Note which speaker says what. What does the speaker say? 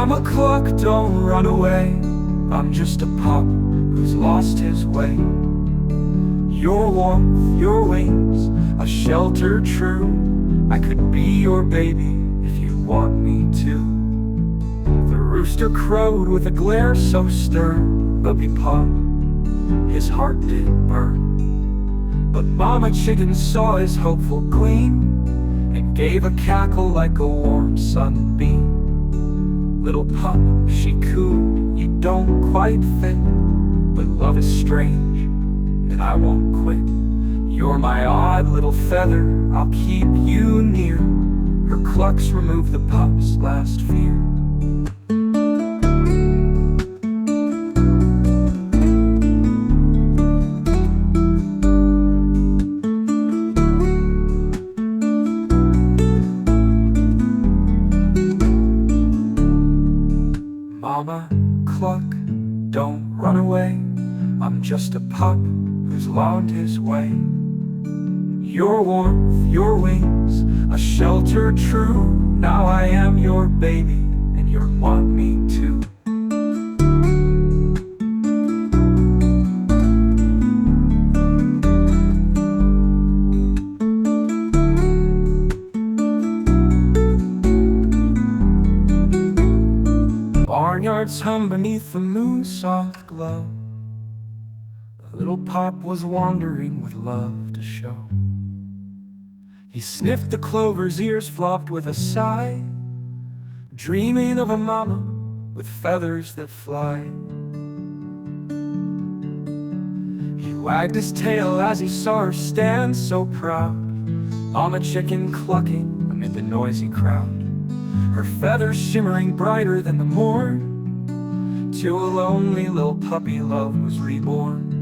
Speaker 1: Mama cluck, don't run away. I'm just a pup who's lost his way. Your warmth, your wings, a shelter true. I could be your baby if you want me to. The rooster crowed with a glare so stern. Puppy pup, his heart did burn. But Mama Chicken saw his hopeful gleam and gave a cackle like a warm sunbeam. Little pup, she cooed, you don't quite fit, but love is strange, and I won't quit. You're my odd little feather, I'll keep you near. Her clucks remove the pup's last fear. Mama cluck, don't run away. I'm just a pup who's lost his way. Your warmth, your wings, a shelter true. Now I am your baby, and you want me to. Barnyards hum beneath the moon's soft glow. The little pup was wandering with love to show. He sniffed the clover's ears, flopped with a sigh, dreaming of a mama with feathers that fly. He wagged his tail as he saw her stand so proud, Mama Chicken clucking amid the noisy crowd. Her feathers shimmering brighter than the morn. To a lonely little puppy love was reborn.